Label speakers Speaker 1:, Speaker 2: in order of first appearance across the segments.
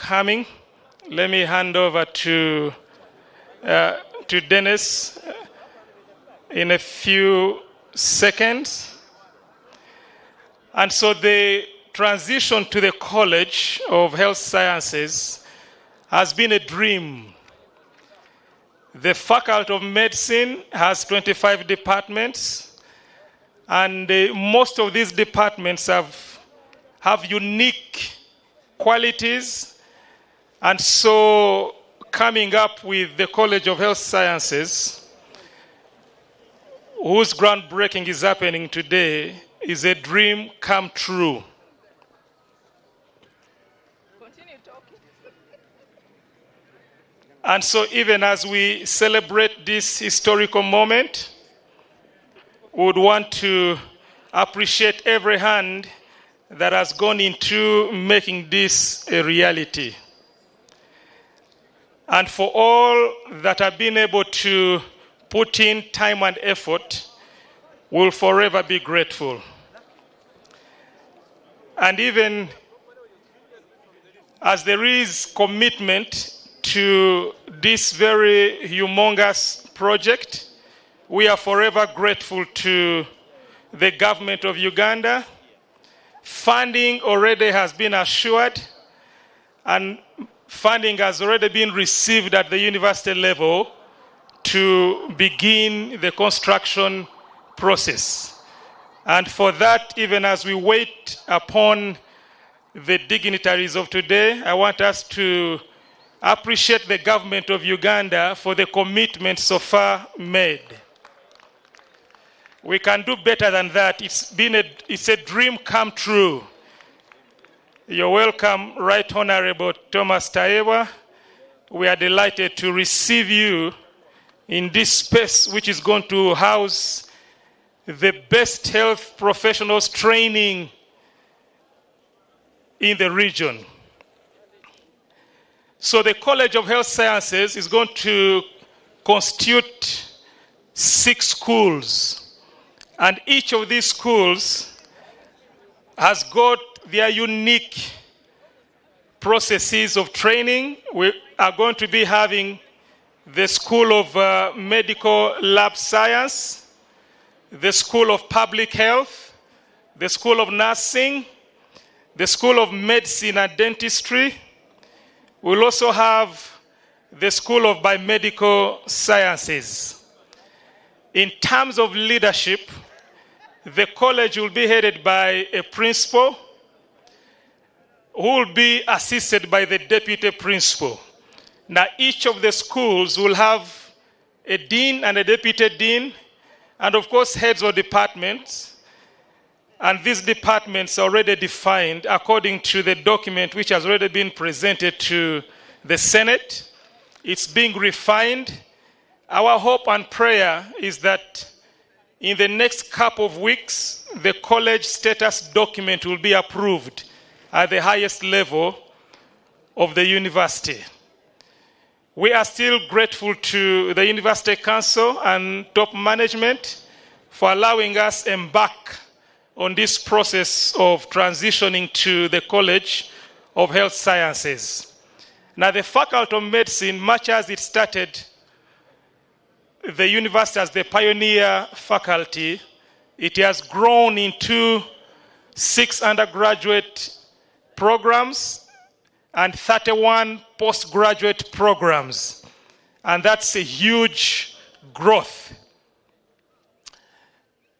Speaker 1: coming. Let me hand over to Dennis in a few seconds. And so the transition to the College of Health Sciences has been a dream. The Faculty of Medicine has 25 departments, and most of these departments have unique qualities. And so coming up with the College of Health Sciences, whose groundbreaking is happening today, is a dream come true.
Speaker 2: Continue talking.
Speaker 1: And so even as we celebrate this historical moment, we would want to appreciate every hand that has gone into making this a reality. And for all that have been able to put in time and effort, we'll forever be grateful. And even as there is commitment to this very humongous project, we are forever grateful to the government of Uganda. Funding already has been assured, and funding has already been received at the university level to begin the construction process. And for that, even as we wait upon the dignitaries of today, I want us to appreciate the government of Uganda for the commitment so far made. We can do better than that. It's a dream come true. You're welcome, Right Honorable Thomas Tayewa. We are delighted to receive you in this space which is going to house the best health professionals training in the region. So the College of Health Sciences is going to constitute 6 schools. And each of these schools has got their unique processes of training. We are going to be having the School of Medical Lab Science, the School of Public Health, the School of Nursing, the School of Medicine and Dentistry. We'll also have the School of Biomedical Sciences. In terms of leadership, the college will be headed by a principal who will be assisted by the deputy principal. Now, each of the schools will have a dean and a deputy dean, and of course, heads of departments. And these departments are already defined according to the document which has already been presented to the Senate. It's being refined. Our hope and prayer is that in the next couple of weeks, the college status document will be approved at the highest level of the university. We are still grateful to the University Council and top management for allowing us to embark on this process of transitioning to the College of Health Sciences. Now, the Faculty of Medicine, much as it started the university as the pioneer faculty, it has grown into 6 undergraduate programs and 31 postgraduate programs. And that's a huge growth.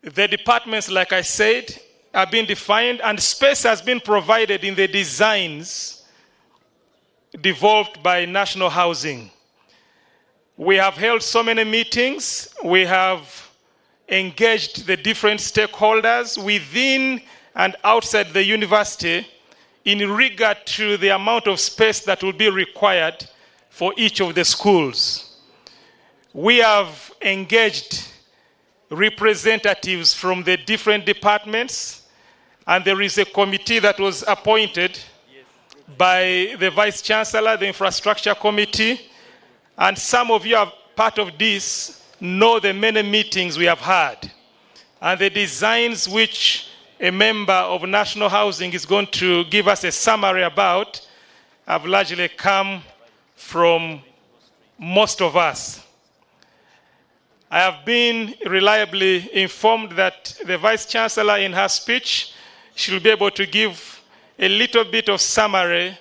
Speaker 1: The departments, like I said, have been defined, and space has been provided in the designs developed by National Housing. We have held so many meetings. We have engaged the different stakeholders within and outside the university in regard to the amount of space that will be required for each of the schools. We have engaged representatives from the different departments, and there is a committee that was appointed by the Vice Chancellor, the Infrastructure Committee, and some of you are part of this, know the many meetings we have had, and the designs which a member of National Housing is going to give us a summary about, have largely come from most of us. I have been reliably informed that the Vice Chancellor in her speech should be able to give a little bit of summary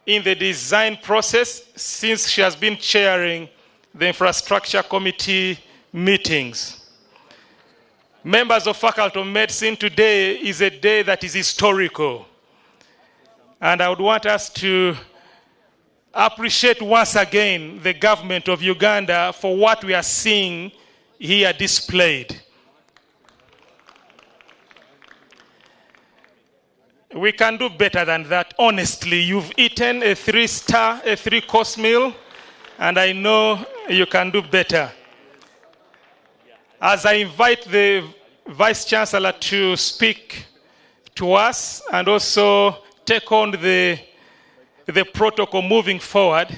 Speaker 1: in the design process since she has been chairing the Infrastructure Committee meetings. Members of Faculty of Medicine, today is a day that is historical. And I would want us to appreciate once again the government of Uganda for what we are seeing here displayed. We can do better than that. Honestly, you've eaten a 3-course meal, and I know you can do better. As I invite the Vice Chancellor to speak to us and also take on the protocol moving forward,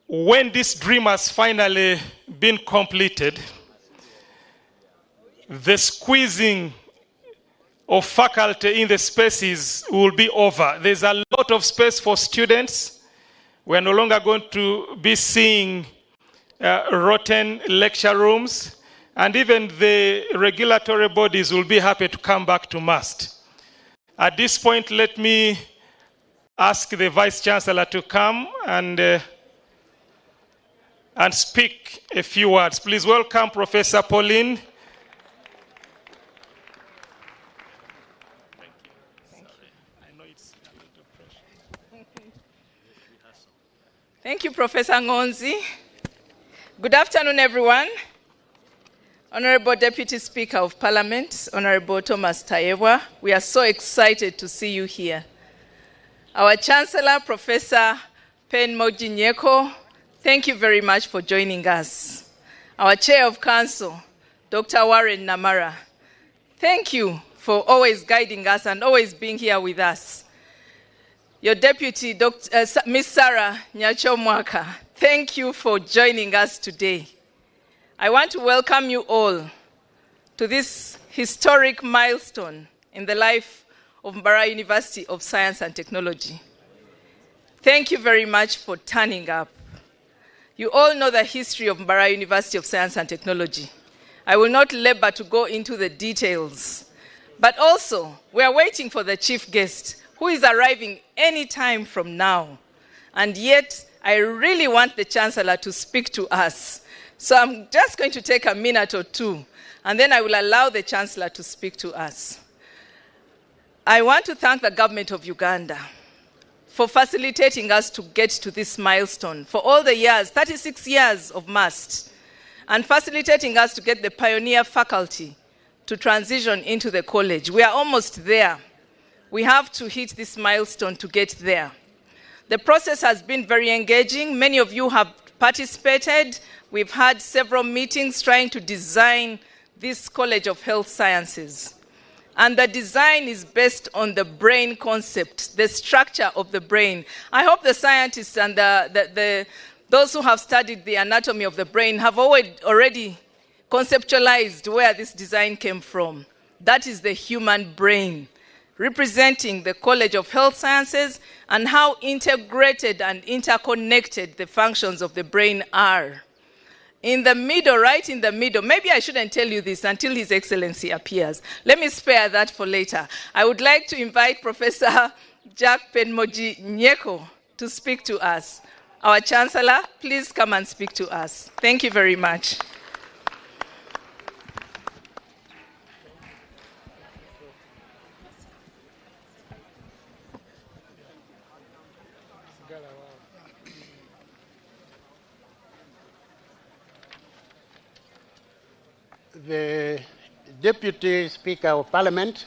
Speaker 1: when this dream has finally been completed, the squeezing of faculty in the spaces will be over. There's a lot of space for students. We're no longer going to be seeing rotten lecture rooms, and even the regulatory bodies will be happy to come back to MUST. At this point, let me ask the Vice Chancellor to come and speak a few words. Please welcome Professor Pauline.
Speaker 2: Thank you, Professor Ngonzi. Good afternoon, everyone. Honorable Deputy Speaker of Parliament, Honorable Thomas Tayewa, we are so excited to see you here. Our Chancellor, Professor Pen Mojinyeko, thank you very much for joining us. Our Chair of Council, Dr. Warren Namara, thank you for always guiding us and always being here with us. Your Deputy, Ms. Sarah Nyachomwaka, thank you for joining us today. I want to welcome you all to this historic milestone in the life of Mbarara University of Science and Technology. Thank you very much for turning up. You all know the history of Mbarara University of Science and Technology. I will not labor to go into the details, but also we are waiting for the chief guest who is arriving any time from now. And yet, I really want the Chancellor to speak to us. So I'm just going to take a minute or two, and then I will allow the Chancellor to speak to us. I want to thank the government of Uganda for facilitating us to get to this milestone for all the years, 36 years of MUST, and facilitating us to get the pioneer faculty to transition into the college. We are almost there. We have to hit this milestone to get there. The process has been very engaging. Many of you have participated. We've had several meetings trying to design this College of Health Sciences. And the design is based on the brain concept, the structure of the brain. I hope the scientists and those who have studied the anatomy of the brain have already conceptualized where this design came from. That is the human brain, representing the College of Health Sciences and how integrated and interconnected the functions of the brain are. In the middle, right in the middle, maybe I shouldn't tell you this until His Excellency appears. Let me spare that for later. I would like to invite Professor Jack Penmoji Nyeko to speak to us. Our Chancellor, please come and speak to us. Thank you very much.
Speaker 3: The Deputy Speaker of Parliament,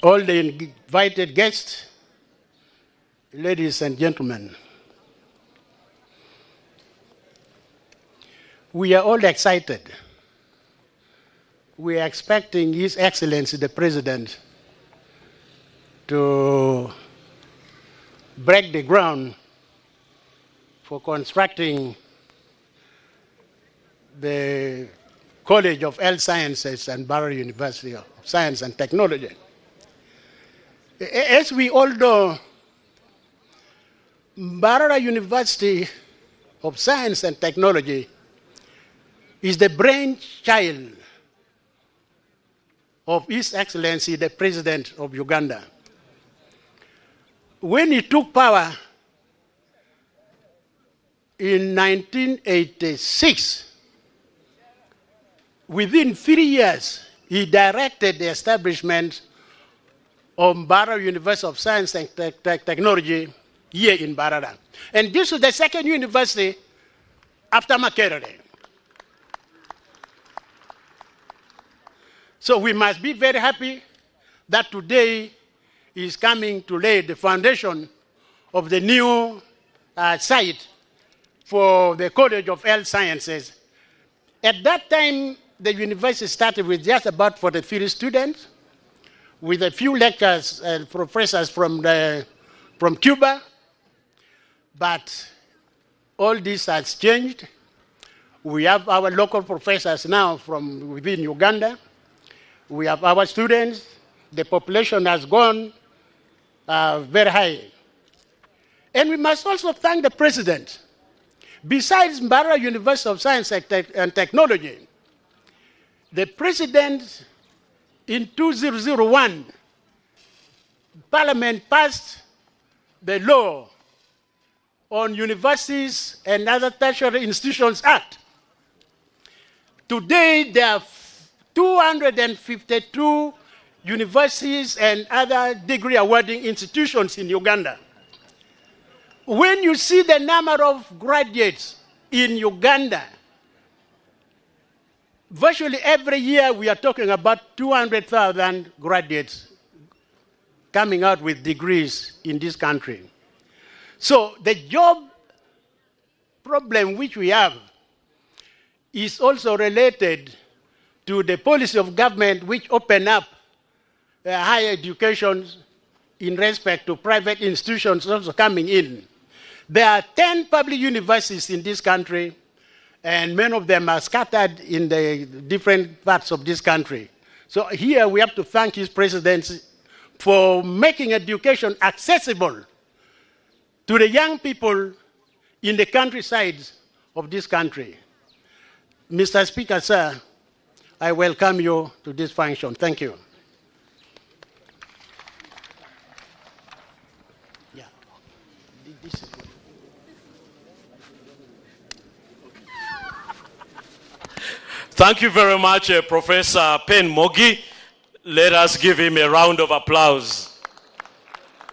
Speaker 3: all the invited guests, ladies and gentlemen, we are all excited. We are expecting His Excellency the President to break the ground for constructing the College of Health Sciences and Mbarara University of Science and Technology. As we all know, Mbarara University of Science and Technology is the brainchild of His Excellency, the President of Uganda. When he took power in 1986, within 3 years, he directed the establishment of Mbarara University of Science and Technology here in Mbarara. And this is the second university after Makerere. So we must be very happy that today is coming to lay the foundation of the new site for the College of Health Sciences. At that time, the university started with just about 43 students, with a few lecturers and professors from Cuba. But all this has changed. We have our local professors now from within Uganda. We have our students. The population has gone very high. And we must also thank the president. Besides Mbarara University of Science and Technology, the president in 2001, Parliament passed the law on Universities and Other Tertiary Institutions Act. Today, there are 252 universities and other degree awarding institutions in Uganda. When you see the number of graduates in Uganda, virtually every year we are talking about 200,000 graduates coming out with degrees in this country. So the job problem which we have is also related to the policy of government which open up higher education in respect to private institutions also coming in. There are 10 public universities in this country, and many of them are scattered in the different parts of this country. So here we have to thank His Presidency for making education accessible to the young people in the countrysides of this country. Mr. Speaker, sir, I welcome you to this function. Thank you. Yeah. This is good.
Speaker 4: Thank you very much, Professor Pen Mogi. Let us give him a round of applause.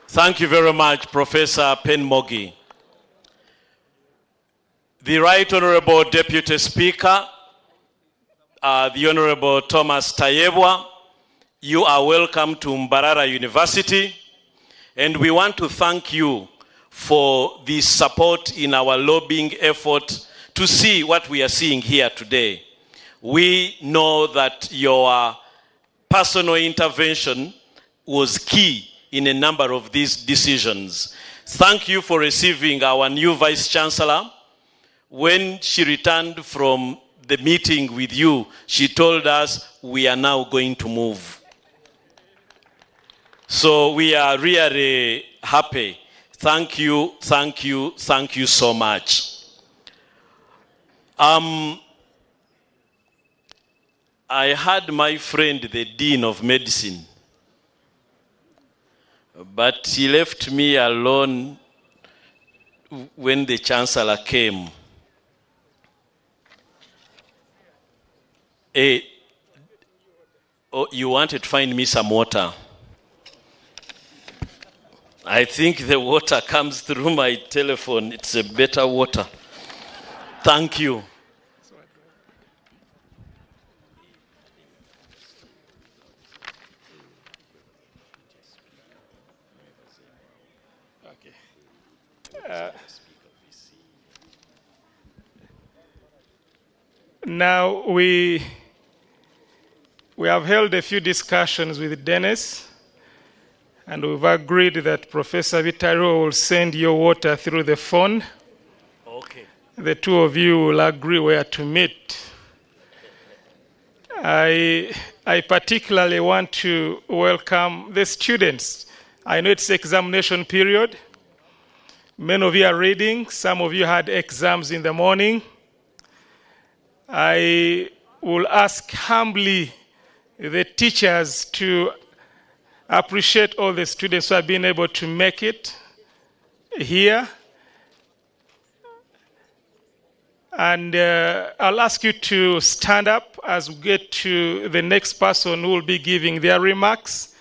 Speaker 4: Thank you very much, Professor Pen Mogi. The Right Honorable Deputy Speaker, the Honorable Thomas Tayebwa, you are welcome to Mbarara University, and we want to thank you for the support in our lobbying effort to see what we are seeing here today. We know that your personal intervention was key in a number of these decisions. Thank you for receiving our new Vice Chancellor. When she returned from the meeting with you, she told us we are now going to move. So we are really happy. Thank you, thank you, thank you so much. I had my friend, the Dean of Medicine, but he left me alone when the Chancellor came. Oh, you wanted to find me some water. I think the water comes through my telephone. It's a better water. Thank you.
Speaker 1: Now we have held a few discussions with Dennis, and we've agreed that Professor Vitaro will send your water through the phone.
Speaker 4: Okay.
Speaker 1: The two of you will agree where to meet. I particularly want to welcome the students I know it's examination period. Many of you are reading. Some of you had exams in the morning. I will ask humbly the teachers to appreciate all the students who have been able to make it here. And I'll ask you to stand up as we get to the next person who will be giving their remarks.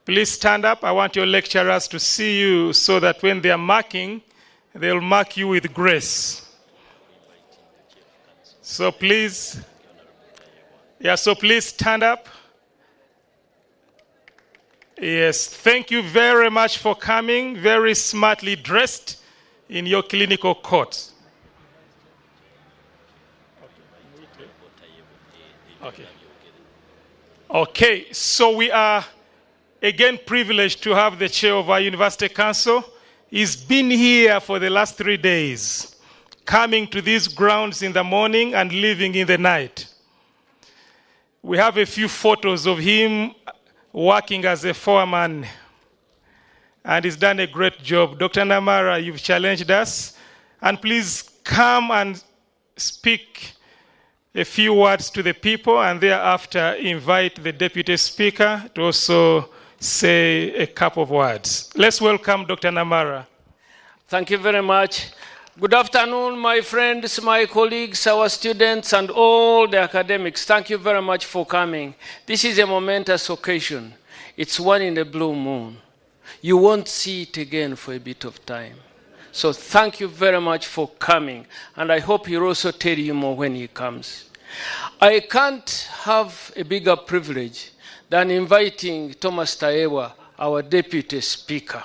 Speaker 1: Please stand up. I want your lecturers to see you so that when they are marking, they'll mark you with grace. So please stand up. Yes, thank you very much for coming, very smartly dressed in your clinical coat. Okay, so we are again privileged to have the chair of our university council. He's been here for the last 3 days, coming to these grounds in the morning and leaving in the night. We have a few photos of him working as a foreman, and he's done a great job. Dr. Namara, you've challenged us, and please come and speak a few words to the people, and thereafter invite the Deputy Speaker to also say a couple of words. Let's welcome Dr. Namara.
Speaker 5: Thank you very much. Good afternoon, my friends, my colleagues, our students, and all the academics. Thank you very much for coming. This is a momentous occasion. It's one in a blue moon. You won't see it again for a bit of time. So thank you very much for coming, and I hope he'll also tell you more when he comes. I can't have a bigger privilege than inviting Thomas Tayewa, our Deputy Speaker.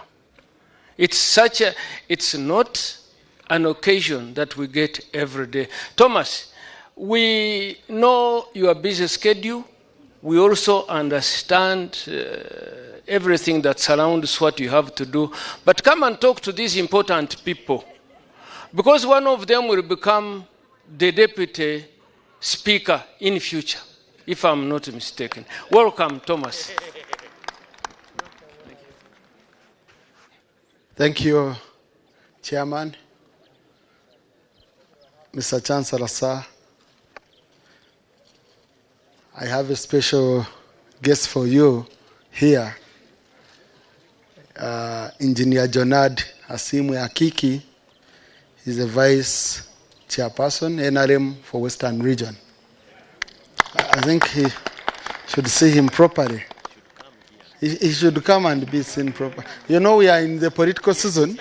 Speaker 5: It's not an occasion that we get every day. Thomas, we know your busy schedule. We also understand everything that surrounds what you have to do. But come and talk to these important people, because one of them will become the Deputy Speaker in future, if I'm not mistaken. Welcome, Thomas.
Speaker 6: Thank you, Chairman. Mr. Chancellor, sir, I have a special guest for you here. Engineer Jonad Asimwe Akiki is the Vice Chairperson, NRM for Western Region. I think he should see him properly. He should come and be seen properly. You know, we are in the political season.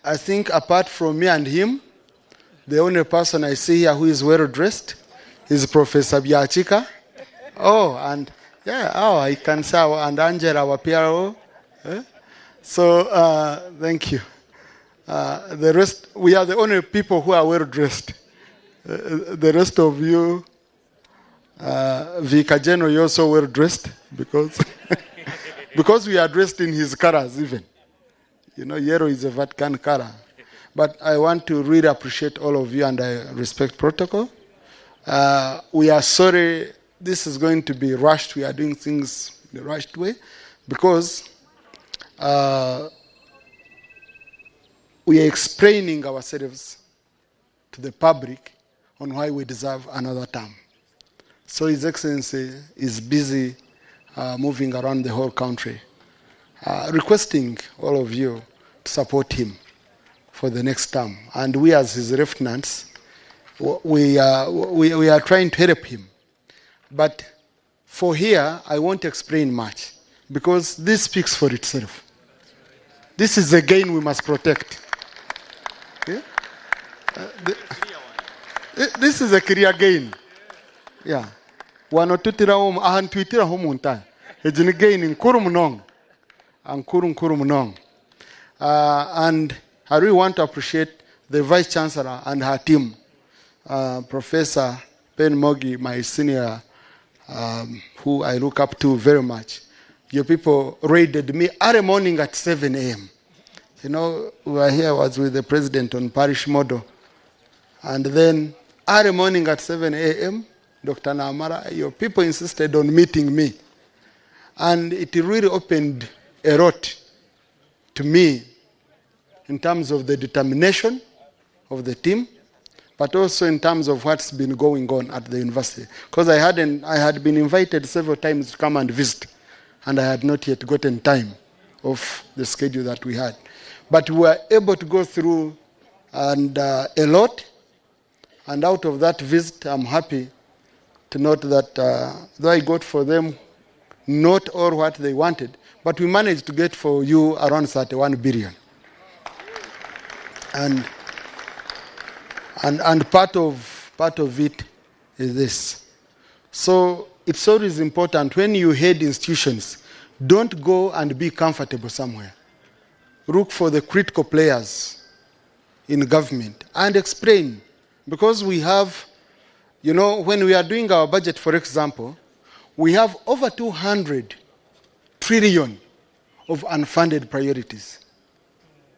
Speaker 6: I think apart from me and him, the only person I see here who is well dressed is Professor Biachika. I can say, and Angela, our PRO. So, thank you. The rest, we are the only people who are well dressed. The rest of you, Vika General, you're also well dressed because we are dressed in his colors even. You know, yellow is a Vatican color. But I want to really appreciate all of you, and I respect protocol. We are sorry this is going to be rushed. We are doing things the rushed way because we are explaining ourselves to the public on why we deserve another term. So His Excellency is busy moving around the whole country, requesting all of you to support him for the next term. And we as his lieutenants, we are trying to help him. But for here, I won't explain much because this speaks for itself. This is a gain we must protect. Yeah? This is a clear gain. Yeah. Wanotutira home ahantwitira home unta. Ejini gain in kurumunong. And kurumunong. And I really want to appreciate the Vice Chancellor and her team. Professor Ben Mogi, my senior, who I look up to very much. Your people raided me early morning at 7 a.m. You know, we were here, I was with the president on parish model. And then early morning at 7 a.m., Dr. Namara, your people insisted on meeting me. And it really opened a lot to me in terms of the determination of the team, but also in terms of what's been going on at the university. Because I had been invited several times to come and visit, and I had not yet gotten time of the schedule that we had. But we were able to go through and a lot, and out of that visit, I'm happy to note that though I got for them not all what they wanted, but we managed to get for you around 31 billion. And part of it is this. So it's always important when you head institutions, don't go and be comfortable somewhere. Look for the critical players in government and explain. Because we have, when we are doing our budget, for example, we have over 200 trillion of unfunded priorities.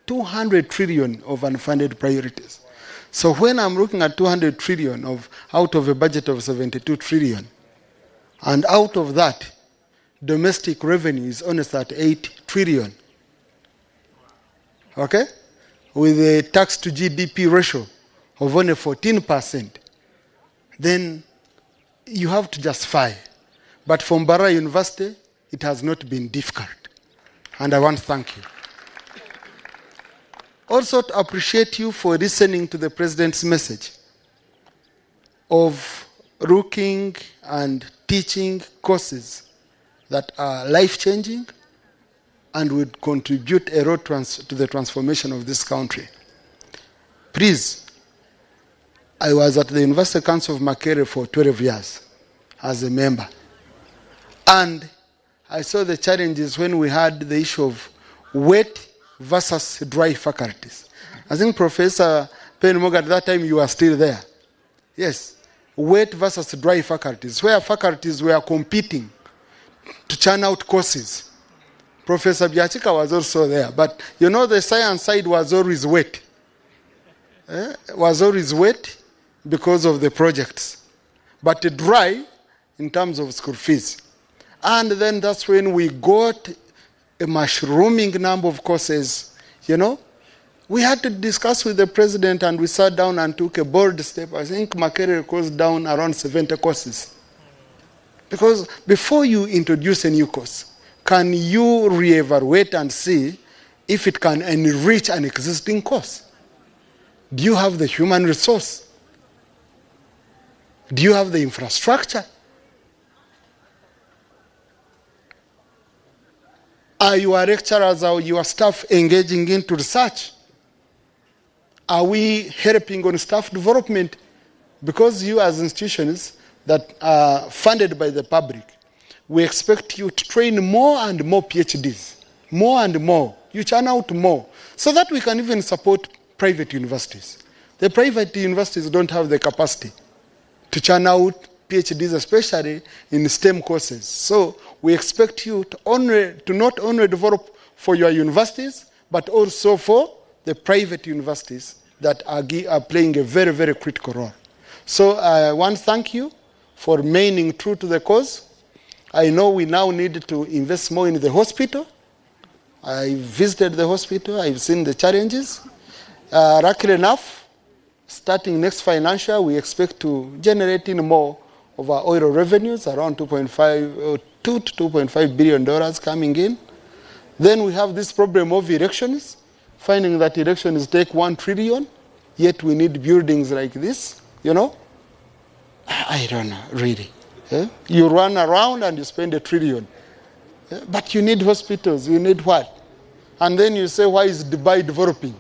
Speaker 6: 200 trillion of unfunded priorities. So when I'm looking at 200 trillion out of a budget of 72 trillion, and out of that, domestic revenue is only 38 trillion. Okay? With a tax to GDP ratio of only 14%, then you have to justify. But for Mbarara University, it has not been difficult. And I want to thank you. Also to appreciate you for listening to the President's message of looking and teaching courses that are life-changing and would contribute a lot to the transformation of this country. Please, I was at the University Council of Makerere for 12 years as a member. And I saw the challenges when we had the issue of wet versus dry faculties. I think Professor Penmoga, at that time you were still there. Yes, wet versus dry faculties, where faculties were competing to churn out courses. Professor Biachika was also there, but the science side was always wet. Was always wet because of the projects, but dry in terms of school fees. And then that's when we got a mushrooming number of courses, We had to discuss with the president and we sat down and took a bold step. I think Makerere closed down around 70 courses. Because before you introduce a new course, can you reevaluate and see if it can enrich an existing course? Do you have the human resource? Do you have the infrastructure? Are your lecturers or your staff engaging into research? Are we helping on staff development? Because you as institutions that are funded by the public, we expect you to train more and more PhDs, more and more. You churn out more, so that we can even support private universities. The private universities don't have the capacity to churn out PhDs, especially in STEM courses. So we expect you to not only develop for your universities, but also for the private universities that are playing a very, very critical role. So I want to thank you for remaining true to the cause. I know we now need to invest more in the hospital. I visited the hospital. I've seen the challenges. Luckily enough, starting next financial, we expect to generate in more of our oil revenues, around $2 to $2.5 billion coming in. Then we have this problem of elections, finding that elections take $1 trillion, yet we need buildings like this, I don't know, really. You run around and you spend $1 trillion. But you need hospitals, you need what? And then you say, why is Dubai developing?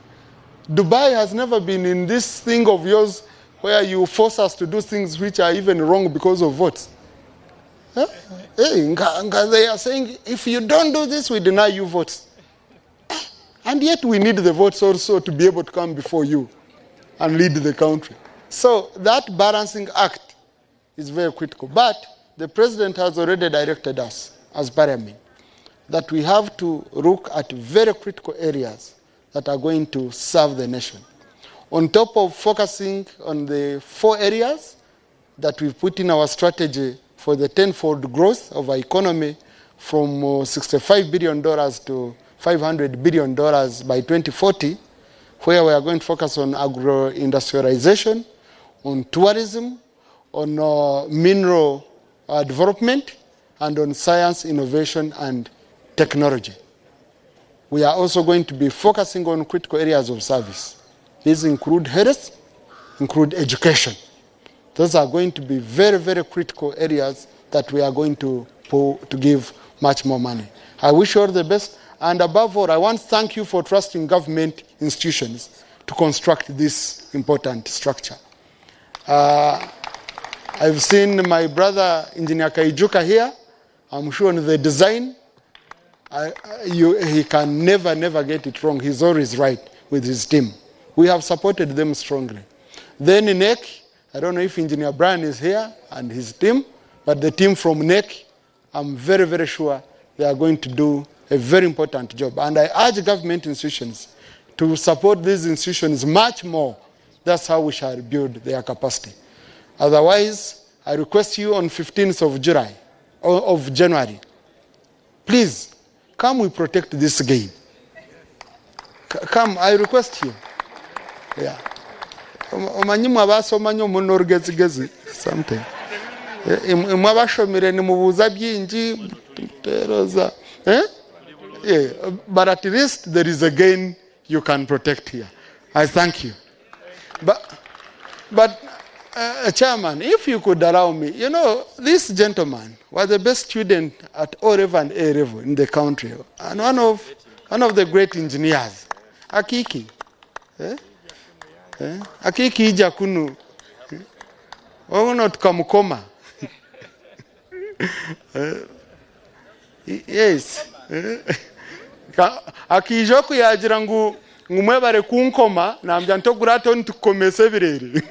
Speaker 6: Dubai has never been in this thing of yours where you force us to do things which are even wrong because of votes. They are saying, if you don't do this, we deny you votes. And yet we need the votes also to be able to come before you and lead the country. So that balancing act is very critical. But the president has already directed us as parliament that we have to look at very critical areas that are going to serve the nation. On top of focusing on the 4 areas that we've put in our strategy for the tenfold growth of our economy from $65 billion to $500 billion by 2040, where we are going to focus on agro-industrialization, on tourism, on mineral development, and on science, innovation, and technology. We are also going to be focusing on critical areas of service. These include health, include education. Those are going to be very, very critical areas that we are going to give much more money. I wish you all the best. And above all, I want to thank you for trusting government institutions to construct this important structure. I've seen my brother, Engineer Kaijuka here. I'm sure on the design, he can never get it wrong. He's always right with his team. We have supported them strongly. Then in NEC, I don't know if Engineer Brian is here and his team, but the team from NEC, I'm very, very sure they are going to do a very important job. And I urge government institutions to support these institutions much more. That's how we shall build their capacity. Otherwise, I request you on 15th of January, please, come we protect this game. Come, I request you. Yeah. Omanyimwa basomanyo munorgezigezi something. Mwabashomire ni mubuza byinji teroza. Yeah, but at least there is a gain you can protect here. I thank you. But Chairman, if you could allow me, you know, this gentleman was the best student at O level and A level in the country, and one of the great engineers, Akiki. Akiki ija kunu. Ogono tukamukoma. Yes. Akijoku yagira ngu ngumwebare kunkoma nambya ntogurato ntukomese birere.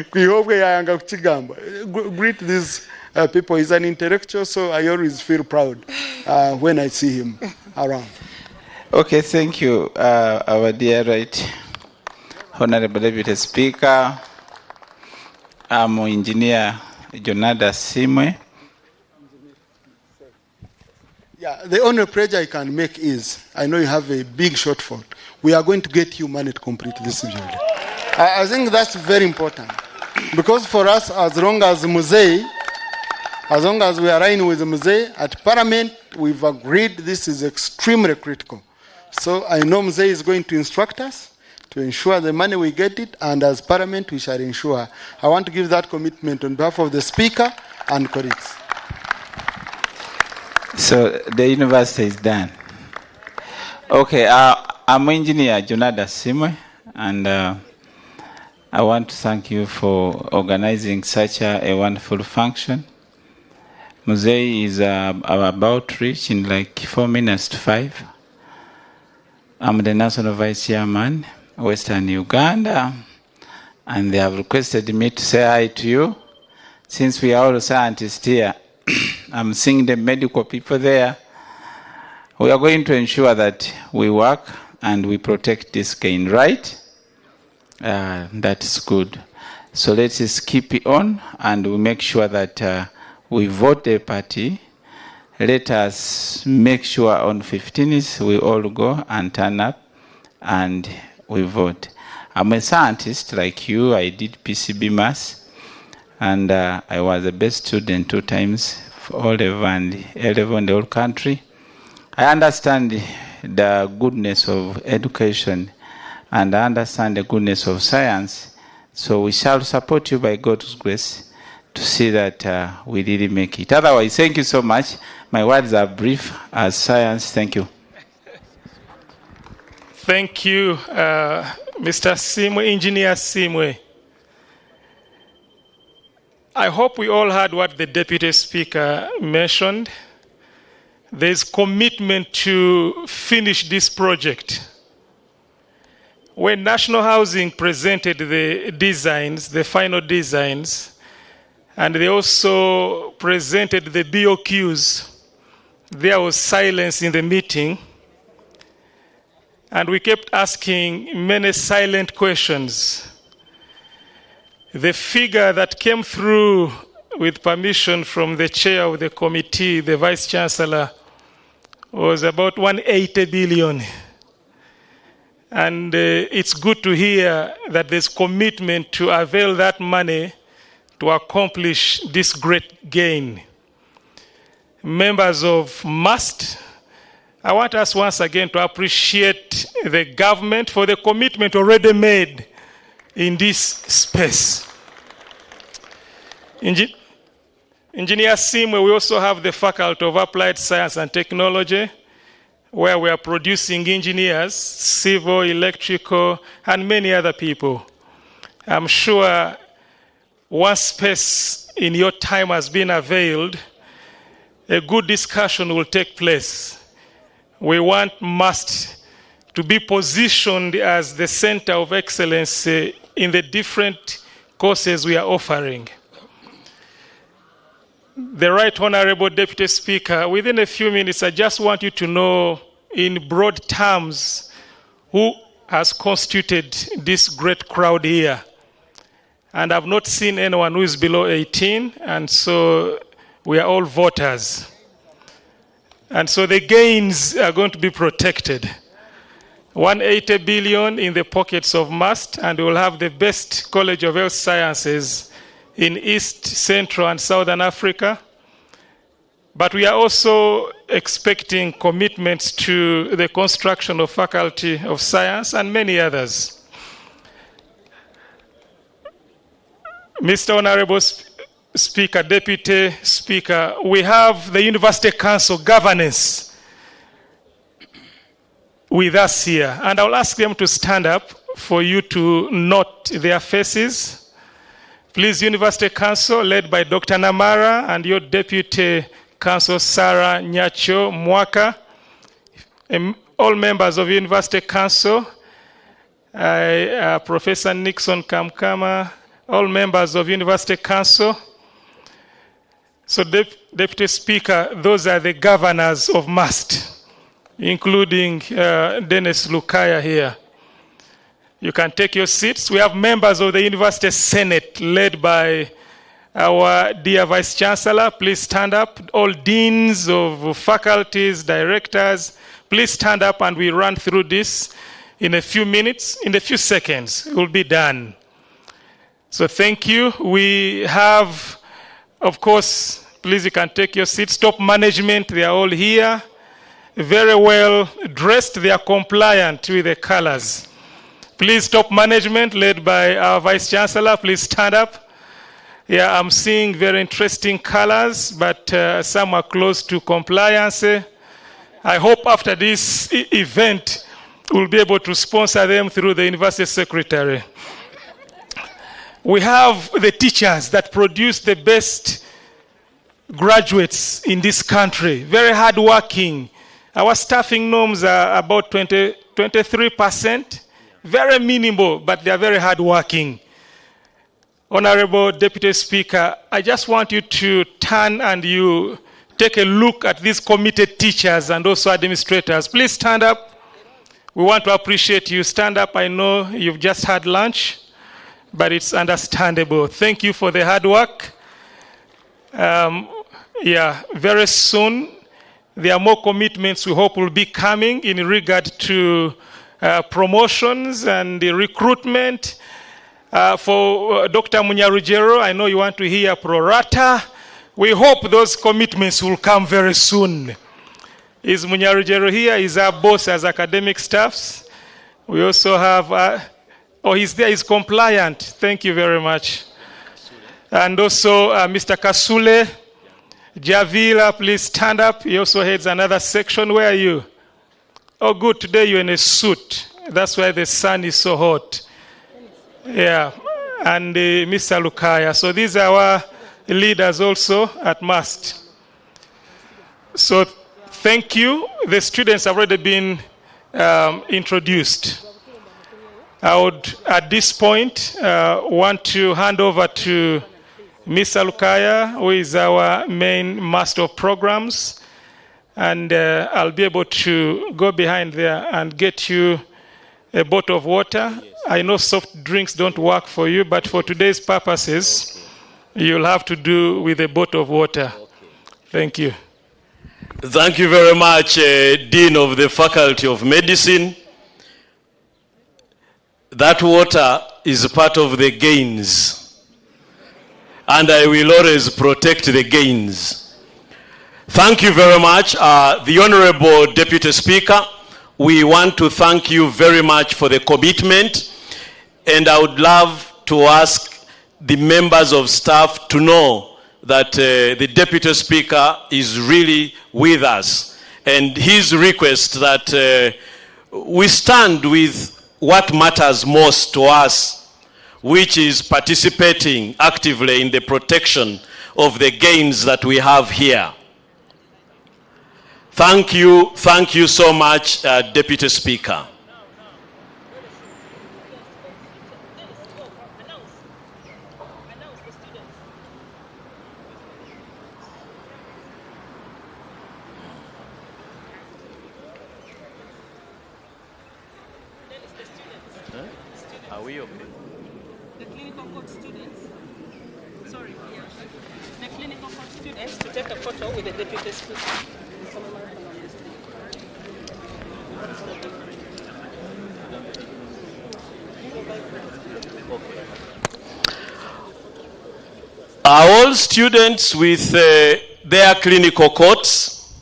Speaker 6: Kwihobwe yayanga kukigamba. Greet these people. He's an intellectual, so I always feel proud when I see him around.
Speaker 7: Okay, thank you, our dear right Honorable Deputy Speaker. I'm Engineer Jonada Simwe.
Speaker 6: Yeah, the only pledge I can make is, I know you have a big shortfall. We are going to get you money to complete this building. I think that's very important. Because for us, as long as we are aligning with the Mzee, at Parliament, we've agreed this is extremely critical. So I know Mzee is going to instruct us to ensure the money we get it, and as Parliament, we shall ensure. I want to give that commitment on behalf of the Speaker and colleagues.
Speaker 7: So the university is done. Okay, I'm Engineer Jonada Simwe, and I want to thank you for organizing such a wonderful function. Mzee is about to reach in like 4 minutes to 5. I'm the National Vice Chairman, Western Uganda, and they have requested me to say hi to you. Since we are all scientists here, I'm seeing the medical people there. We are going to ensure that we work and we protect this gain, right? That is good. So let's just keep it on, and we make sure that we vote the party. Let us make sure on 15th we all go and turn up and we vote. I'm a scientist like you. I did PCB maths, and I was the best student 2 times for O level and A level in the whole country. I understand the goodness of education, and I understand the goodness of science. So we shall support you by God's grace to see that we really make it. Otherwise, thank you so much. My words are brief as science. Thank you.
Speaker 1: Thank you, Mr. Simwe, Engineer Simwe. I hope we all heard what the Deputy Speaker mentioned. There's commitment to finish this project. When National Housing presented the designs, the final designs, and they also presented the BOQs, there was silence in the meeting, and we kept asking many silent questions. The figure that came through with permission from the chair of the committee, the Vice Chancellor, was about 180 billion. And it's good to hear that there's commitment to avail that money to accomplish this great gain. Members of MUST, I want us once again to appreciate the government for the commitment already made in this space. Engineer Simwe, we also have the Faculty of Applied Science and Technology, where we are producing engineers, civil, electrical, and many other people. I'm sure one space in your time has been availed, a good discussion will take place. We want MUST to be positioned as the center of excellence in the different courses we are offering. The Right Honorable Deputy Speaker, within a few minutes, I just want you to know in broad terms who has constituted this great crowd here. And I've not seen anyone who is below 18, and so we are all voters. And so the gains are going to be protected. 180 billion in the pockets of MUST, and we'll have the best College of Health Sciences in East, Central, and Southern Africa. But we are also expecting commitments to the construction of Faculty of Science and many others. Mr. Honorable Speaker, Deputy Speaker, we have the University Council governance with us here. And I'll ask them to stand up for you to note their faces. Please, University Council, led by Dr. Namara and your Deputy Council, Sarah Nyacho Mwaka. All members of University Council, Professor Nixon Kamkama, all members of University Council. So, Deputy Speaker, those are the governors of MUST, including Dennis Lukaya here. You can take your seats. We have members of the University Senate led by our dear Vice Chancellor. Please stand up. All deans of faculties, directors, please stand up, and we run through this in a few minutes, in a few seconds. It will be done. So thank you. We have, of course, please, you can take your seats. Top management, they are all here. Very well dressed. They are compliant with the colors. Please, top management led by our Vice Chancellor, please stand up. Yeah, I'm seeing very interesting colors, but some are close to compliance. I hope after this event, we'll be able to sponsor them through the University Secretary. We have the teachers that produce the best graduates in this country, very hardworking. Our staffing norms are about 23%. Very minimal, but they are very hardworking. Honorable Deputy Speaker, I just want you to turn and you take a look at these committed teachers and also administrators. Please stand up. We want to appreciate you. Stand up. I know you've just had lunch, but it's understandable. Thank you for the hard work. Very soon, there are more commitments we hope will be coming in regard to promotions and the recruitment. For Dr. Munyarujero, I know you want to hear pro rata. We hope those commitments will come very soon. Is Munyarujero here? Is our boss as academic staffs? We also have, he's there, he's compliant. Thank you very much. And also Mr. Kasule, Javila, please stand up. He also heads another section. Where are you? Oh, good. Today you're in a suit. That's why the sun is so hot. Yeah. And Mr. Lukaya. So these are our leaders also at MUST. So thank you. The students have already been introduced. I would, at this point, want to hand over to Mr. Lukaya, who is our main master of programs. And I'll be able to go behind there and get you a bottle of water. I know soft drinks don't work for you, but for today's purposes, You'll have to do with a bottle of water. Okay. Thank you.
Speaker 4: Thank you very much, Dean of the Faculty of Medicine. That water is part of the gains, and I will always protect the gains. Thank you very much. The Honorable Deputy Speaker, we want to thank you very much for the commitment, and I would love to ask the members of staff to know that the Deputy Speaker is really with us, and his request that we stand with what matters most to us, which is participating actively in the protection of the gains that we have here. Thank you so much, Deputy Speaker.
Speaker 1: Are we okay?
Speaker 2: The clinical court students. Sorry, yeah. The clinical court students to take a photo with the deputy speaker.
Speaker 4: Are all students with their clinical coats?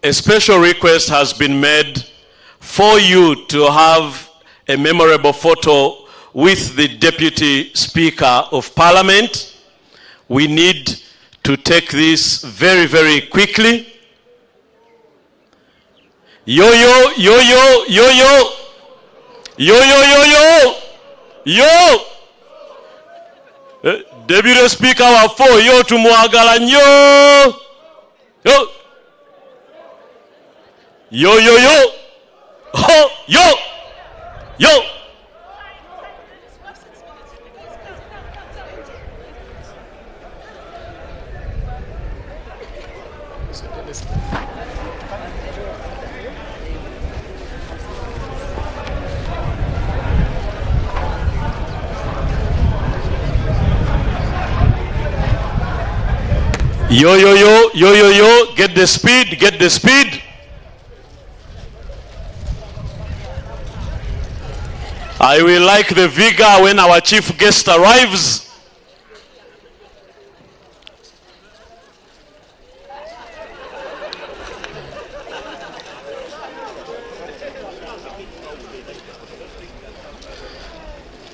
Speaker 4: A special request has been made for you to have a memorable photo with the Deputy Speaker of Parliament. We need to take this very, very quickly. Yo-yo, yo-yo, yo-yo. Yo-yo, yo-yo. Yo. Deputy Speaker wa 4, yo tumwagala nnyo. Yo. Yo, yo, yo. Ho, yo. Yo. Yo, yo, yo, yo, yo, yo, get the speed, get the speed. I will like the vigor when our chief guest arrives.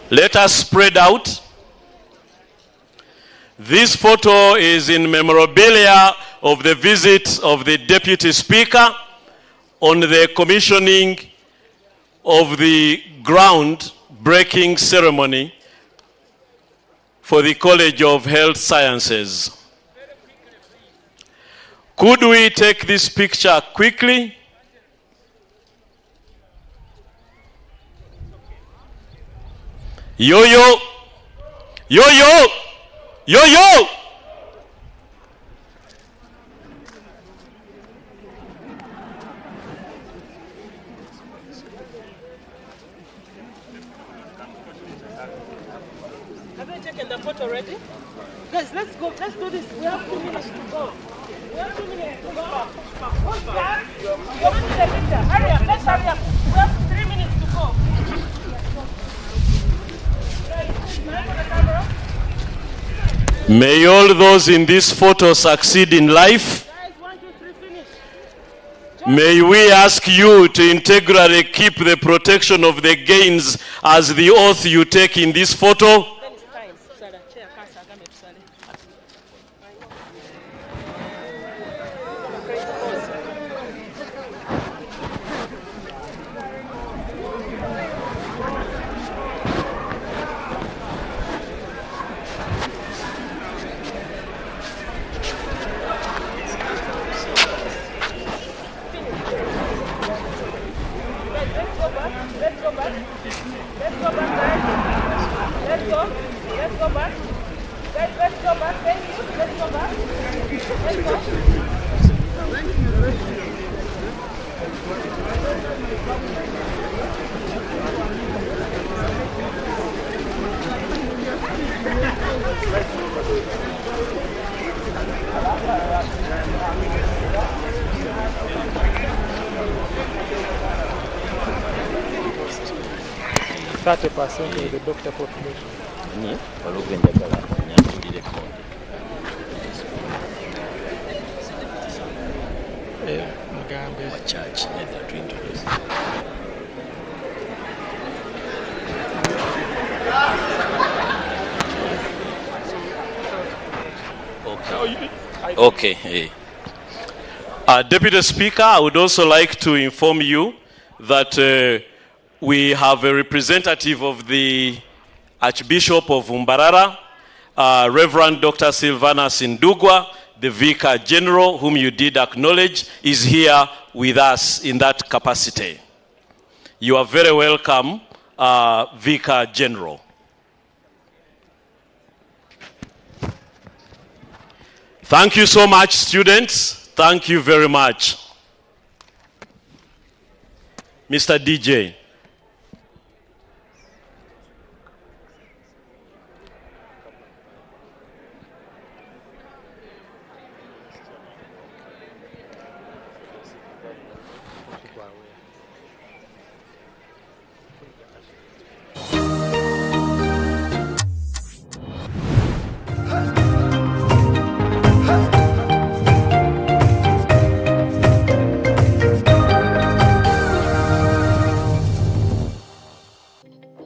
Speaker 4: Let us spread out. This photo is in memorabilia of the visit of the Deputy Speaker on the commissioning of the ground-breaking ceremony for the College of Health Sciences. Could we take this picture quickly? Yo-yo, yo-yo. Yo, yo!
Speaker 2: Have they taken the photo already? Guys, let's go. Let's do this. We have 2 minutes to go. We have 2 minutes to go. Who's that? Go to the picture. Hurry up. Let's hurry up. We have 3 minutes to go. Guys, smile for the camera.
Speaker 4: May all those in this photo succeed in life.
Speaker 2: Guys, 1, 2, 3, finish.
Speaker 4: May we ask you to integrally keep the protection of the gains as the oath you take in this photo.
Speaker 2: Then it's time. Sarah, chair, Kasa, Agame, Tusale. Let's go back, guys. Let's go.
Speaker 1: 30% of the doctor population.
Speaker 4: Okay. Deputy Speaker, I would also like to inform you that we have a representative of the Archbishop of Mbarara, Reverend Dr. Silvanus Ndugwa, the Vicar General, whom you did acknowledge, is here with us in that capacity. You are very welcome, Vicar General. Thank you so much, students. Thank you very much. Mr. DJ.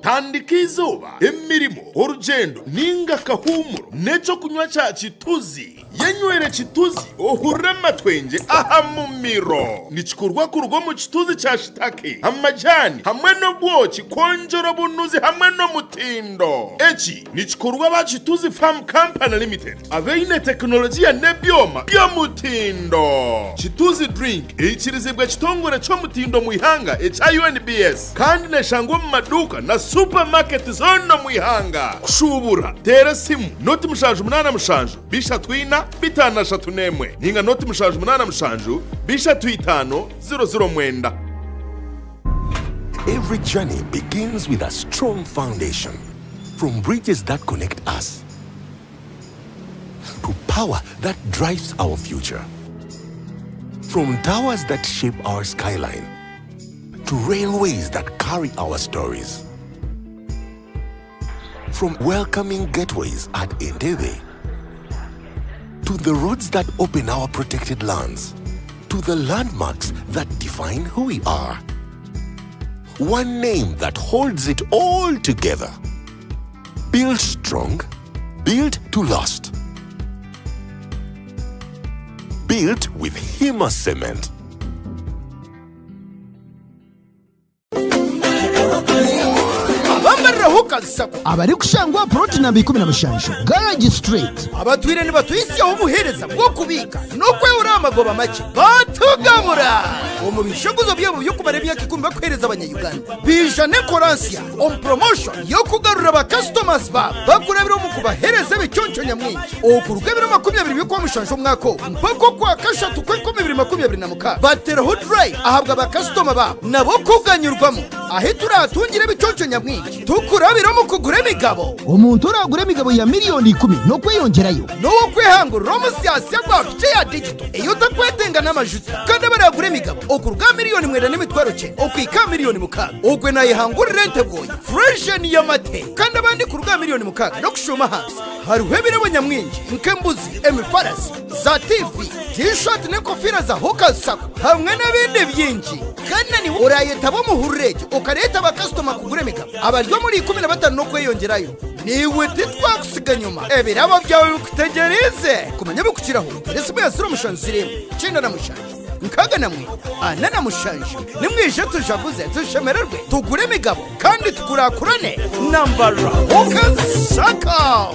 Speaker 8: tandika izuba imirimo urugendo ninga kahumuro neco kunywa cha chituzi yenywere chituzi ohure matwenge aha mumiro nichikurwa kurwo mu chituzi cha shitake amajani hamwe no bwoki konjoro bunuzi hamwe no mutindo echi nichikurwa ba chituzi farm company limited aveine teknolojia nebyoma byo mutindo chituzi drink ichirizibwa chitongore cyo mutindo muihanga echa UNBS kandi neshangwa mu maduka na supermarket zono muihanga kushubura tera simu noti mushanju munana mushanju bisha twina bitana shatunemwe ninga noti mushanju munana mushanju bisha twitano 00 mwenda.
Speaker 9: Every journey begins with a strong foundation, from bridges that connect us to power that drives our future, from towers that shape our skyline to railways that carry our stories, from welcoming gateways at Entebbe to the roads that open our protected lands, to the landmarks that define who we are. One name that holds it all together. Built strong, built to last. Built with Hima Cement.
Speaker 10: abari kushangwa proti namba 17 garage street
Speaker 11: abatwire ni batwisiyaho ubuhereza bwo kubika no kwewura amagoba make batugabura umubishoguzo byabo byo kubara imyaka 10 bakwereza abanyayuganda bijane koransia on promotion yo kugarura aba customers ba bakurabira mu kubahereza bicyonco nyamwinshi okurugabira 20 byo mushanjo mwako mpako kwa kashatu kwe 2024 batera hot drive ahabwa aba customer ba nabo kuganyurwamo ahe turatungire bicyonco nyamwinshi tukurabira mu kugura imigabo
Speaker 10: umuntu uragura imigabo ya miliyoni 10 no kwiyongerayo
Speaker 11: no kwihangura romusiyasi gwafice ya digital iyo takwetenga n'amajuta kandi baragura imigabo okuruga miliyoni 1 n'imitwaro 9 okwika miliyoni 6 okwe nayihangura rente boy fresh ni yamate kandi abandi kuruga miliyoni 6 no kushoma hasi hariho ebirabo nyamwinshi nkembuzi emifarasi za TV t-shirt n'ekofira za hokasako hamwe n'ibindi byinshi kandi ni urayetabo muhureje ukareta aba customer kugura imigabo abaryo muri 15 no kwiyongerayo niwe titwakusiga nyuma ebirabo byawe bikutegereze kumenya bukukiraho resimo ya 0 cyenda na mushanje nkaga namwe ana na mushanje nimwije tujabuze tushemererwe tugure imigabo kandi tukurakurane nambara ukasaka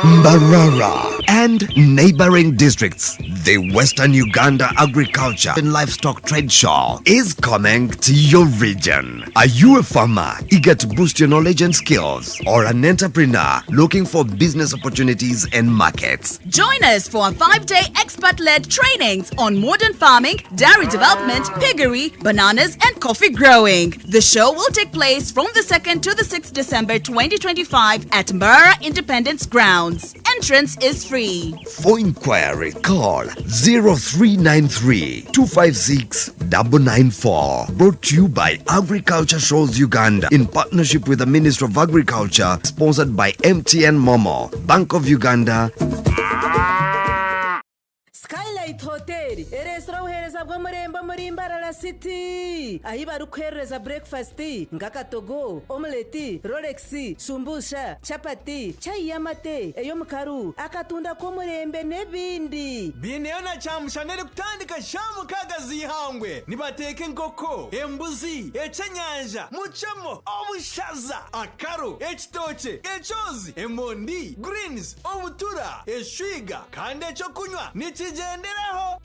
Speaker 12: Mbarara and neighboring districts. The Western Uganda Agriculture and Livestock Trade Show is coming to your region. Are you a farmer eager to boost your knowledge and skills, or an entrepreneur looking for business opportunities and markets?
Speaker 13: Join us for our 5-day expert-led trainings on modern farming, dairy development, piggery, bananas, and coffee growing. The show will take place from the 2nd to the 6th December 2025 at Mbarara Independence Ground. grounds. Entrance is free.
Speaker 12: For inquiry, call 0393 256 994. Brought to you by Agriculture Shows Uganda in partnership with the Ministry of Agriculture, sponsored by MTN Momo, Bank of Uganda.
Speaker 14: Skylight Hotel, restaurant uhereza bwo murembo muri Mbarara City. Ahi barukereza breakfast, ngakatogo, omelette, Rolex, shumbusha, chapati, chai y'amate, eyo mukaru, akatunda ko murembe nebindi.
Speaker 11: Bineyo na chamushanere kutandika shamu kagazi ihangwe. Nibateke nkoko, embuzi, echenyanja, muchemo, obushaza, akaro, ekitoche, echozi, emondi, greens, obutura, eshwiga, kandi echo kunywa. Nichigenderaho.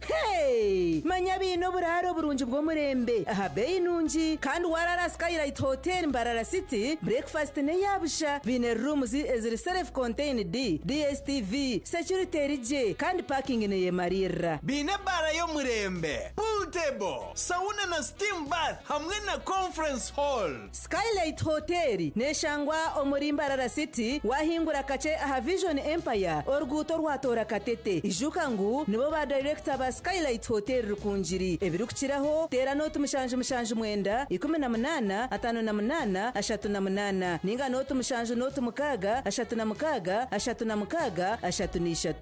Speaker 14: Hey, manya bino buraro burunji bwo murembe. Aha bei nunji kandi warara Skylight Hotel Mbarara City. Breakfast ne yabusha. Bine rooms eziri self contained DStv, security rije kandi parking ne yemarira.
Speaker 11: Bine bara yo murembe. Pool table, sauna na steam bath hamwe na conference hall.
Speaker 14: Skylight Hotel neshangwa omuri Mbarara City wahingura kace aha Vision Empire orguto rwatora katete. Ijuka ngu nibo ba director ba Skylight Hotel rukunjiri ebirukiraho tera note mushanje mwenda 18 58 38 ninga note mushanje note mukaga 36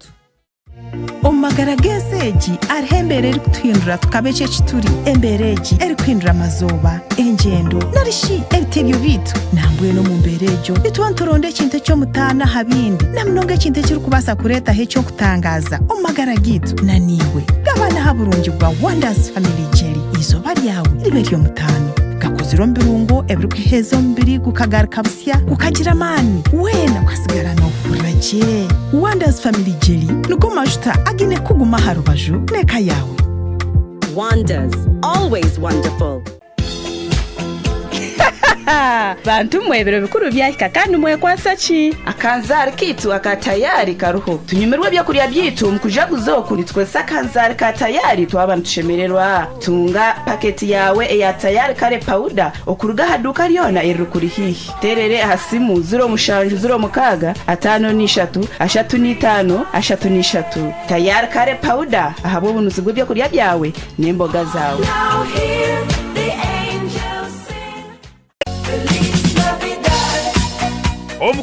Speaker 15: Omagarageseji arihembere eri kutuhindura tukabece kituri embereji eri kuhindura amazoba engendo narishi eritebyo bitu nambwe no mumberejo bitwanturonde kintu cyo mutana habindi namunonge kintu kiri kubasa kureta hecho kutangaza omagaragitu naniwe gabana haburungi bwa Wonders Family Jelly izoba ryawe ribe ryo mutano gakoziro mbirungo ebiri kuheza mbiri gukagara kabusya gukagira mani wena kwasigara no kuraje Wonders Family Jelly nuko majuta agine kuguma harubaju neka yawe.
Speaker 16: Wonders, always wonderful.
Speaker 15: Bantu mwebero bikuru byahika kandi mwe kwasachi
Speaker 2: akanzari kitu akatayari karuho tunyumirwe byo kuriya byitu mukujaguzo kunitwe sakanzari katayari twabantu tushemererwa tunga paketi yawe eya tayari kare powder okuruga haduka lyona irukuri hihi terere hasimu 0 mushanju 0 mukaga 5 3 5 tayari kare powder ahabo bunuzi bwo byo kuriya byawe nemboga zawe.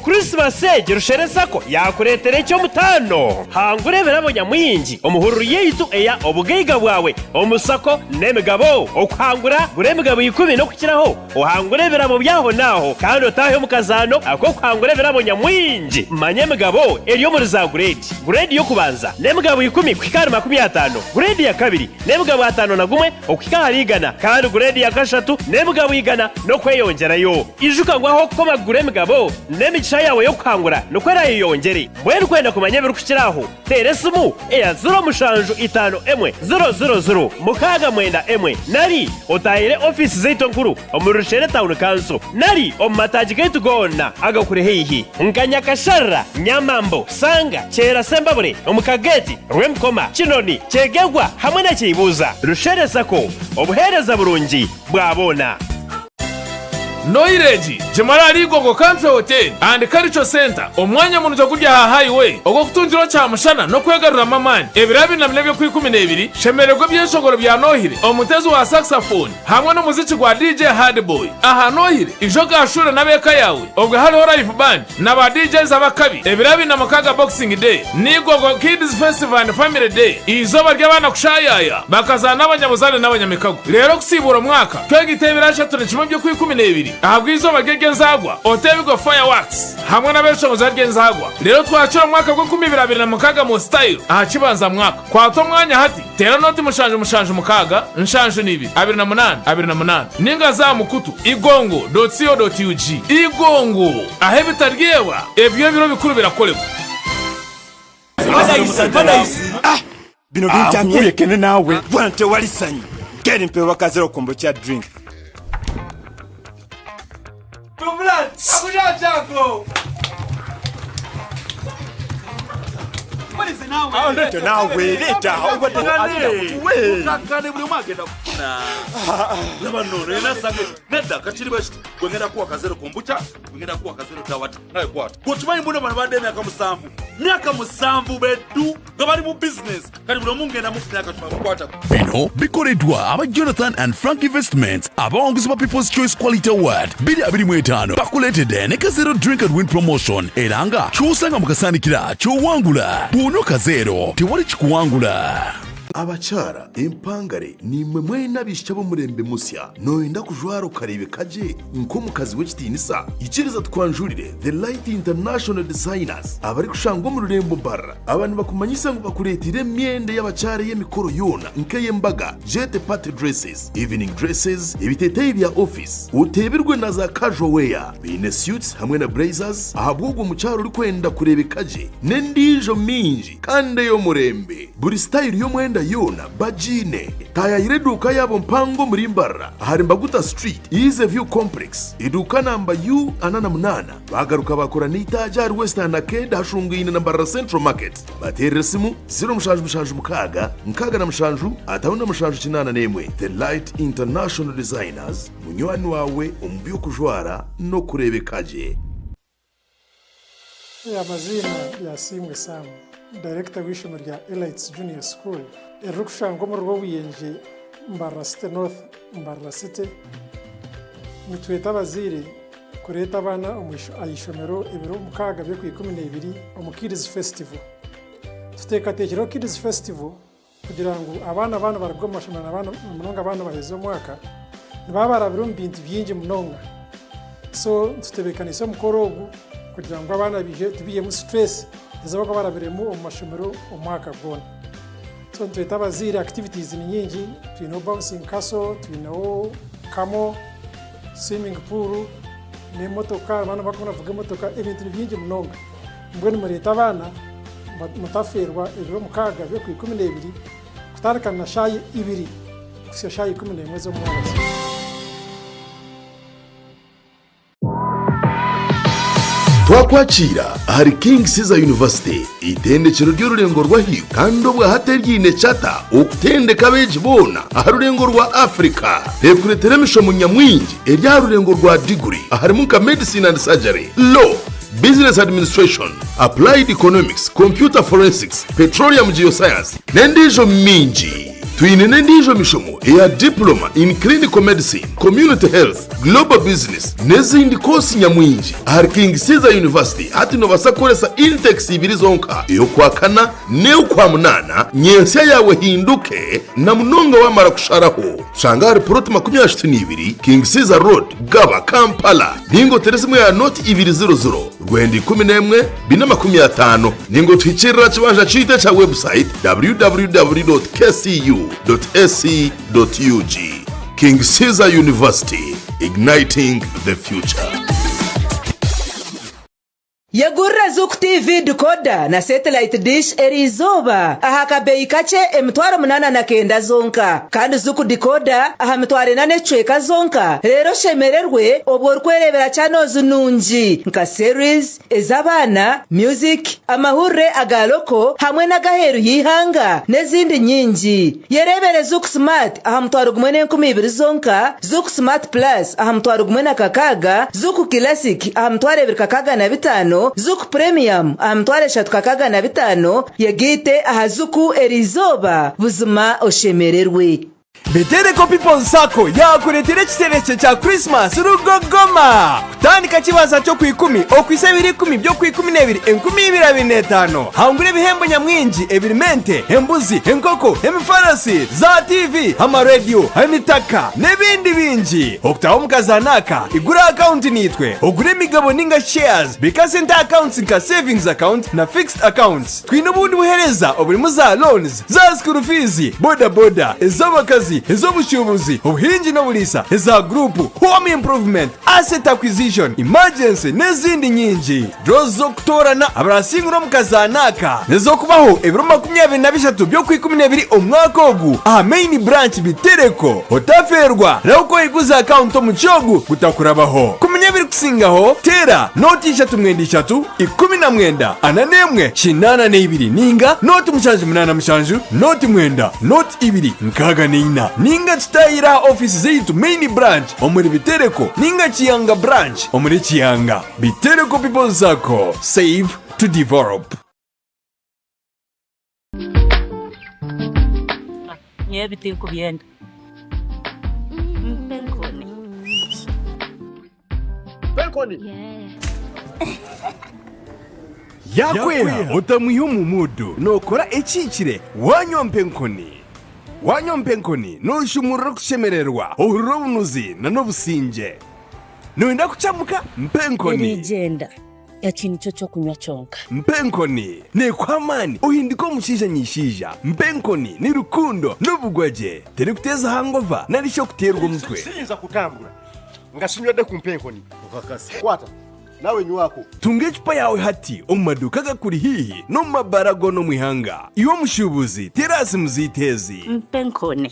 Speaker 17: Christmas gerushereza ko yakuretere cyo mutano hangurebera abanyamwingi omuhururu yeyitu eya obugeiga bwawe omusako nemigabo okwangura guremigabo 10 no kukiraho ohangurebera mu byaho naho kandi otahe mukazano ako kwangurebera abanyamwingi manyemigabo eriyo muri za grade yo kubanza nemigabo 10 kwikara 50 grade ya kabiri nemigabo 5 na gumwe okwikara igana kandi grade ya gashatu nemigabo igana no kweyongerayo ijuka ngwaho koma guremigabo nemigisha yawe yo kwangura nukwera yiyongere mwere kwenda kumanya birukiraho teresimu eya 0 mushanju 5 emwe 000 mukaga mwenda emwe nari otayire office zeito nkuru omurushere town council nari omataji getu gona agakure heihi nkanya kashara nyamambo sanga chera sembabure omukageti rwemkoma kinoni chegegwa hamwe na kibuza rushere sako obuhereza burungi bwabona.
Speaker 18: Noireji, Jemarari Gogo Country Hotel and Cultural Center. Omwanya munuzo kujya ha highway. Ogo kutunjiro cha mushana no kwegarura mamani. Ebirabi na mlebyo kuri 12 shemererwa byeshogoro bya Nohire. Omutezo wa saxophone hamwe no muziki gwa DJ Hardboy. Aha Nohire ijoga ashura nabeka yawe. Obwe halo live band na ba DJs abakabi. Ebirabi na mukaga Boxing Day. Ni Gogo Kids Festival and Family Day. Izoba ry'abana kushayaya. Bakazana n'abanyamuzane n'abanyamikago. Rero kusibura mwaka. Twegitebera shatune kimwe byo kuri 12. Ahabwizo bagege nzagwa otebigo fireworks hamwe na besho zarge nzagwa rero twacira mwaka gwo 2022 mukaga mu style aha kibanza mwaka kwato mwanya hati tera noti mushanje mukaga nshanju nibi 28 ninga za mukutu igongo.co.ug igongo ahebitaryewa ebyo biro bikuru birakolewa
Speaker 19: bino bintamye kene nawe bwante walisanyi geri mpewa kazero kombo cha drink.
Speaker 11: Akuja chako.
Speaker 19: Malize nawe. Ndete nawe leta ubade we.
Speaker 20: Kakane buli mwagenda kufuna. Labanore nasange nedda kachiri bashi gwengera kuwa kazero kombucha gwengera kuwa kazero tawata naye kwata. Kuchimanyi mbona bana bade myaka musanvu beddu ngabali mu business kali buli mungenda mu myaka tumakwata.
Speaker 8: Bino bikoleddwa aba Jonathan and Frank Investments abawongozi ba People's Choice Quality Award 2025 bakuleetedde ne Kazero Drink and Win Promotion era nga ky'osanga mu kasaanikira ky'owangula bw'ono Kazero tewali kikuwangula. Abachara empangare ni mwena bishabo murembe musya noenda kujwaro karebe kaje nkomukazi w'ekitinisa ikiriza twanjurire The Light International Designers abari kushangwa mu rurembo barra abantu bakumanyisa ngo bakuretire myende y'abachara y'emikoro yona nk'eyembaga jet party dresses, evening dresses, ibiteteye bya office utebirwe na za casual wear bine suits hamwe na blazers ahabwo mu cyaro uri kwenda kurebe kaje nendijo minji kande yo murembe buri style yo mwenda yona bajine taya ireduka yabo mpango muri Mbarara hari Mbaguta Street Easy View Complex iduka namba U anana munana bagaruka bakora n'itajari Western Arcade hashungwine na Mbarara Central Market baterere simu 0 nkaga na mushanju atawunda mushanju kinana nemwe. The Light International Designers munywani wawe umubyo kujwara no kurebe kaje.
Speaker 21: Amazina ya Simwe Sam Director w'ishami rya Elites Junior School erukushangwa mu rugo wiyenje Mbarara City North Mbarara City nitweta abazire kureta abana ayishomero ibiro mukaga byo ku 12 omukiriz festival tutekatekero Kids Festival kugira ngo abana baragwa amashomero abana munonga abana bahezo mwaka nibabara biro mbintu byinje munonga so tutebekanisa mukorogu kugira ngo abana biye mu stress ezo barabiremo amashomero umwaka gona. So twita abazire activities ni nyingi twino bouncing castle twino kamo swimming pool ne motoka abana bakona vuga motoka ibintu byinji munonga mbone muri tabana mutaferwa ibiro mukaga byo ku 12 kutarikana na shayi 2 kusya shayi 11 zo mwaka.
Speaker 8: Twakwakira hari King Caesar University itendekero ry'ururengo rwa hiyo kandi obwa hateryine chata okutende kabeji bona aharurengo rwa Africa rekuretera mishomo nyamwingi erya rurengo rwa degree aharimu ka medicine and surgery, law, business administration, applied economics, computer forensics, petroleum geoscience nendijo minji. Twine nendijo mishomo ya diploma in clinical medicine, community health, global business nezindi kosi nyamwinji. Hari King Caesar University hati nobasakoresa intex ibiri zonka iyo kwa kana neo kwa munana nyensia yawe hinduke na munonga wamara kusharaho. Shangari proti 22 King Caesar Road Gaba Kampala ningo teresimu ya noti 200 Rwendi 11 ningo twicirira kibanja chite cha website www.kcu.ac.ug. King Caesar University, igniting the future.
Speaker 14: Yagurra Zuku TV decoder na satellite dish erizoba aha bei kache emitwaro 89 zonka kandi Zuku decoder aha mitwaro 8 zonka rero shemererwe obwo rwerebera channels nunji nka series ezabana music amahure agaloko hamwe na gaheru yihanga nezindi nyingi yerebere Zuku Smart aha mitwaro 12 zonka Zuku Smart Plus aha mitwaro 16 Zuku Classic aha mitwaro 25 Zuku Premium amtware 35 yagite aha Zuku erizoba buzima oshemererwe.
Speaker 11: Betereko People Sako yakuretera kitereke cha Christmas rugogoma kutandika kibaza cyo ku 10 okwisabira 10 byo ku 12 1225 hangure bihembo nyamwinji evimente embuzi enkoko emifarasi za TV ama radio emitaka nebindi binji okutaho mukazanaka igura account nitwe ogure migabo ninga shares because accounts nka savings account na fixed accounts twinubundi buhereza oburi muza loans za school fees boda ezabakazi ezobushubuzi obuhinji n'obulisa eza group home improvement asset acquisition emergency nezindi nyingi drozo kutorana abarasinguro mukazanaka nezo kubaho ebiro 23 byo ku 12 omwaka ogu aha main branch bitereko otaferwa rauko iguza account mu cyogu gutakurabaho.
Speaker 3: umunyabiri kusingaho tera noti 3 19 41 8 ninga noti 8 noti 9 noti 2 nkaaga ninga tutayira office zeitu main branch omuri bitereko ninga Chiyanga branch omuri Chiyanga bitereko people zako save to develop.
Speaker 22: Everything kubienda.
Speaker 3: Penkoni. Yakwera utamuyo mumudu nokora ekikire wanyompenkoni. Wanyompenkoni noshumura kushemererwa urubunuzi na nobusinje. Noenda kuchamuka mpenkoni.
Speaker 22: Erigenda. Yakini chocho kunywa chonka.
Speaker 3: Mpenkoni ne kwamani uhindiko mushija nyishija. Mpenkoni ni rukundo n'ubugwaje teri kuteza hangova narisho kuterwa umutwe.
Speaker 23: Sinza kutambura ngasinywede ku mpenkoni ukakasi kwata nawe nywako
Speaker 3: tunge chupa yawe hati omumaduka gakuri hihi no mabarago no mwihanga iwo mushubuzi terasi muzitezi.
Speaker 22: Mpenkoni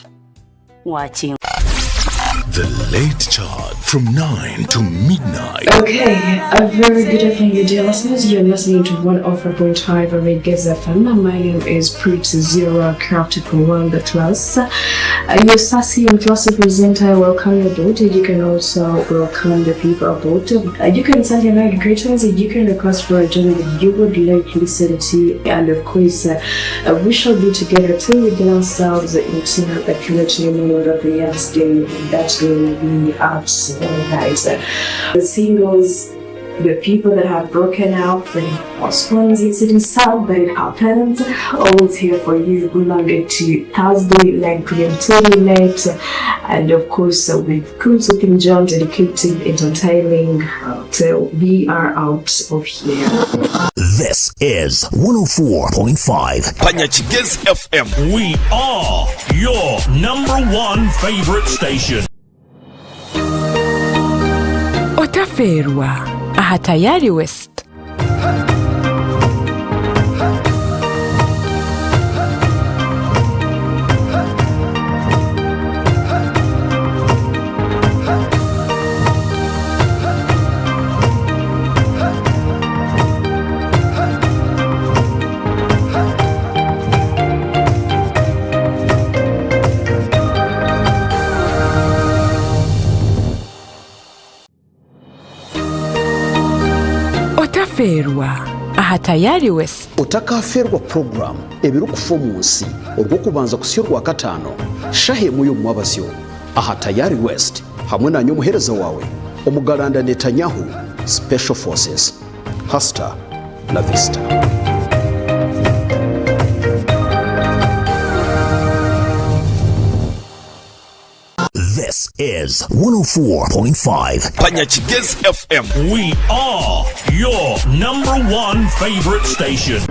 Speaker 22: watching
Speaker 8: The Late Chart from 9 to midnight.
Speaker 24: Okay, a very good evening, dear listeners. You're listening to 104.5 Reggae FM. My name is Pretty Zero, crafted for World Class. Your sassy and classy presenter, I welcome you aboard. You can also welcome the people aboard. You can send your night greetings. You can request for a journey that you would like to listen to. And of course, we shall be together till we get ourselves into the community moment of the yesterday. That's going to be out soon, guys. The singles, the people that have broken out, the postpones, it is sad, but it happens. Always here for you. We now get to Thursday, 9 p.m. till late. And of course, with Kunzu King John, dedicated, entertaining, till we are out of here.
Speaker 25: This is 104.5
Speaker 8: Panyachigez FM.
Speaker 25: We are your #1 favorite station.
Speaker 26: Otaferwa aha tayari West. Otaferwa aha tayari West.
Speaker 27: Otakaferwa program ebiru kufomunsi obwo kubanza kusyo kwa katano shahe muyo mwabasyo aha tayari West hamwe na nyo muhereza wawe omugalanda Netanyahu Special Forces Hasta La Vista.
Speaker 25: This is 104.5
Speaker 8: Panyachigez FM.
Speaker 25: We are your #1 favorite station.